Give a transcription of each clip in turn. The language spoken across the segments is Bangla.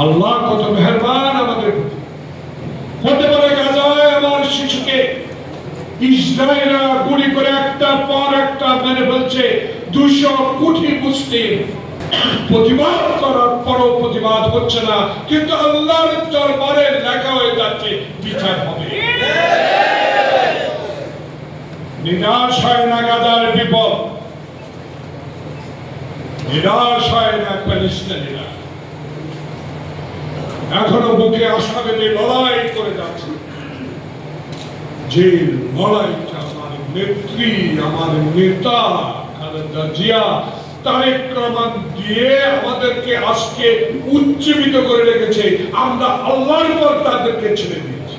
আল্লাহ কত মেহেরবান আমাদের। হতে পারে গাজায় আমার শিশুকে ইসরায়েলরা গুলি করে একটা পর একটা মেরে ফেলছে, 200 কোটি মুসলিম প্রতিবাদ করার পরও প্রতিবাদ হচ্ছে না, কিন্তু আল্লাহর দরবারে লেখা হয়ে যাচ্ছে বিচার হবে। নিরাশ হয় না গাজার বিপদ, নিরাশ হয় না প্যালেস্টাইনিরা, এখনো বুকে আশা বেঁধে লড়াই করে যাচ্ছে। যে লড়াইটা আমার নেত্রী, আমার নেতা খালেদা জিয়া, তারেক রহমান দিয়ে আমাদেরকে আজকে উজ্জীবিত করে রেখেছে, আমরা আল্লাহর উপর তাদেরকে ছেড়ে দিয়েছি।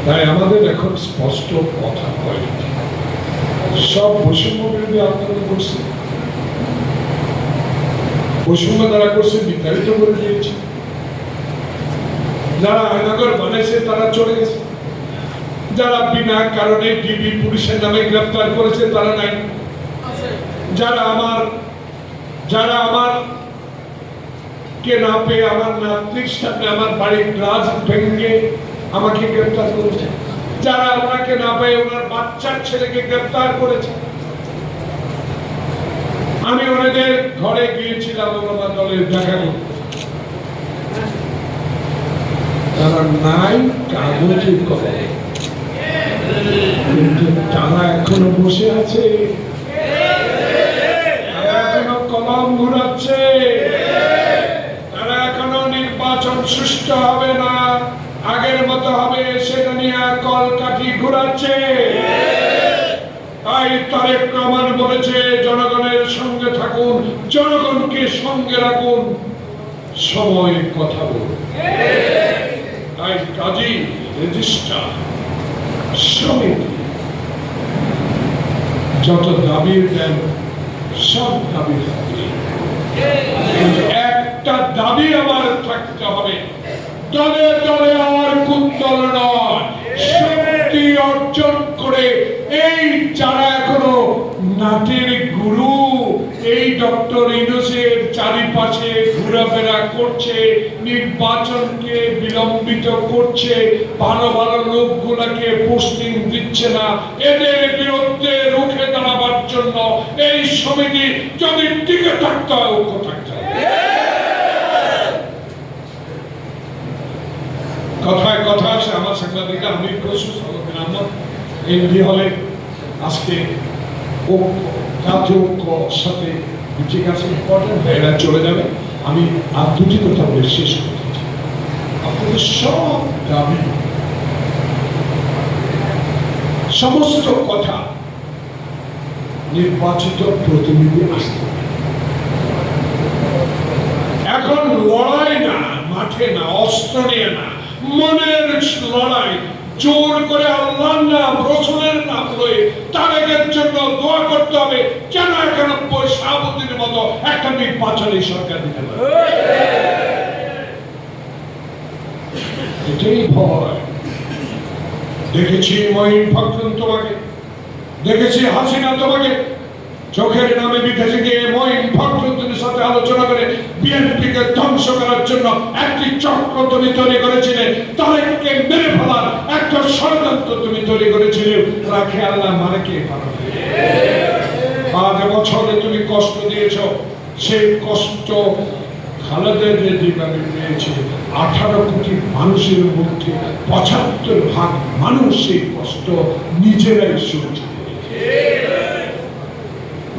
তাই আমাদের এখন স্পষ্ট কথা হয়, সব বৈষম্য বিরোধী আন্দোলন করছে, বৈষম্য যারা করছে বিতাড়িত করে দিয়েছে, যারা আয়নাগর বানাইছে তারা চলে গেছে, যারা বিনা কারণে ডিবি পুলিশের নামে গ্রেফতার করেছে তারা নাই, যারা আমার কে না পেয়ে আমার নাতনির সামনে আমার বাড়ির গ্লাস ভেঙে আমাকে গ্রেফতার করেছে, যারা ওনাকে না পেয়ে ওনার বাচ্চার ছেলেকে গ্রেফতার করেছে। আমি ওনাদের ঘরে গিয়েছিলাম ওনার দলের দেখা করতে, তারা নাই কাগজে করে, কিন্তু তারা এখনো বসে আছে, তারা এখনো কলম ঘুরাচ্ছে, তারা এখনো নির্বাচন সুষ্ঠু হবে না, আগের মতো হবে সেটা নিয়ে কলকাঠি ঘুরাচ্ছে। তাই তারেক রহমান বলেছে জনগণের সঙ্গে থাকুন, জনগণকে সঙ্গে রাখুন, সময় কথা বলুন। তাই কাজী রেজিস্ট্রার সমিতি যত দাবি দেন সব দাবি থাকবে, একটা দাবি আমার থাকতে হবে, দলে দলে আমার কুন্দল নয়, শক্তি অর্জন করে এই যারা এখনো নাটের গুরু এই ডক্টর ইউনূসের চারিপাশে ঘোরাফেরা করছে, নির্বাচনকে বিলম্বিত করছে, ভালো ভালো লোকগুলোকে পোস্টিং দিচ্ছে না, এদের বিরুদ্ধে রুখে দাঁড়াবার জন্য এই সমিতি যদি টিকে থাকতে হয়, ঐক্য থাকতে হবে। কথায় কথা আছে, আমার সাংবাদিকরা আমি এমডি হলে আজকে জাতীয় ঐক্যর সাথে ঠিক আছে, ইম্পর্টেন্ট এরা চলে যাবে, আমি আর দুটি কথা বলে শেষ করতে চাই। আপনাদের সব দাবি সমস্ত কথা নির্বাচিত প্রতিনিধি আসতে হবে। এখন লড়াই না, মাঠে না, অস্ত্র নিয়ে না, মনের লড়াই, জোর করে আল্লাহর নাম রাসূলের নাম লয়ে তারেকের জন্য দোয়া করতে হবে, যেন 91 শাহাবুদ্দিনের মতো একটা নির্বাচনী সরকার দিতে পারে। এটাই ভয়। দেখেছি মঈন ফখরুল তোমাকে, দেখেছি হাসিনা তোমাকে চোখের নামে বিদেশে গিয়ে মঈন ফখরুদ্দিনের সাথে আলোচনা করে বিএনপিকে ধ্বংস করার জন্য একটি চক্র তুমি তৈরি করেছিলে, তারেককে মেরে ফেলার একটা ষড়যন্ত্র তুমি তৈরি করেছিলে। রাখে আল্লাহ মানে কে পারবে? 5 বছরে তুমি কষ্ট দিয়েছ, সেই কষ্ট খালেদা জিয়াকে পেয়েছে। 18 কোটি মানুষের মধ্যে 75% মানুষ সেই কষ্ট নিজেরাই সহ্য করেছে।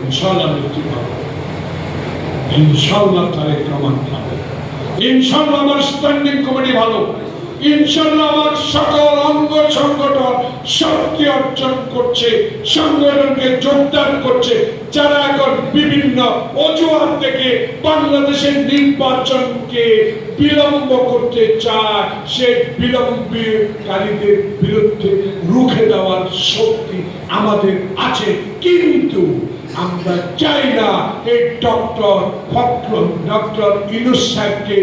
ইনশাআল্লাহ মুক্তি পাবো, ইনশাআল্লাহ তারেক রহমান পাবো, ইনশাআল্লাহ আমার স্ট্যান্ডিং কমিটি ভালো, ইনশাআল্লাহ আমার সকল অঙ্গ সংগঠন শক্তি অর্জন করছে, সংগঠনকে যোগদান করছে। যারা এখন বিভিন্ন অজুহাত থেকে বাংলাদেশের নির্বাচনকে বিলম্ব করতে চায়, সে বিলম্বকারীদের বিরুদ্ধে রুখে দেওয়ার শক্তি আমাদের আছে, কিন্তু আমরা চাই না এই ডক্টর ইউনূস সাহেবকে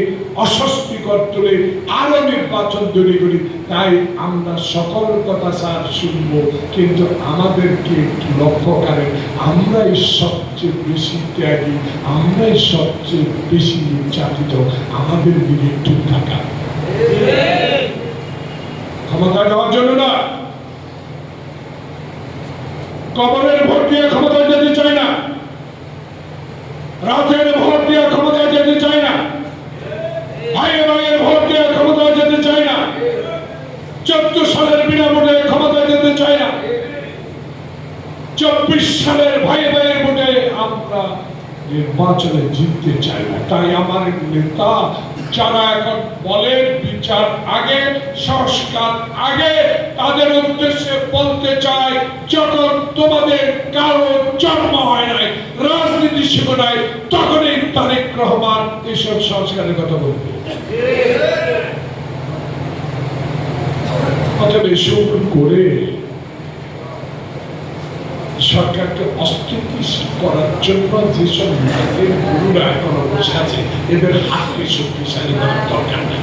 অস্বস্তিকর তুলে আরো নির্বাচন তৈরি করি। তাই আমরা সকল কথা স্যার শুনবো, কিন্তু আমাদেরকে একটু লক্ষ্য করেন, আমরাই সবচেয়ে বেশি ত্যাগী, আমরাই সবচেয়ে বেশি নির্যাতিত, আমাদের দিকে একটু থাকা। ক্ষমতা নেওয়ার জন্য না, কবরের ভোট দিয়ে ক্ষমতায় যেতে চাই না, রাতের ভোট দিয়ে ক্ষমতায় যেতে চাই না, ভাইয়ে ভাইয়ের ভোট দিয়ে ক্ষমতায় যেতে চাই না, 14 সালের বিনা ভোটে ক্ষমতায় যেতে চাই না, 24 সালের ভাইয়ে ভাইয়ের ভোটে আমরা নির্বাচনে জিততে চাই না। তাই আমার নেতা যারা এখন বলেন বিচার আগে, সংস্কার আগে, তাদের উদ্দেশ্যে বলতে চাই, যখন তোমাদের কারো জন্ম হয় নাই, রাজনীতি শিখো নাই, তখনই তারেক রহমান এসব সংস্কারের কথা বলবে। অতএব এসব করে সরকারকে অস্থিতিশীল করার জন্য যেসব নেতাদের গুরুরা এখনো বসে আছে, এদের হাতকে শক্তিশালী করার দরকার নেই।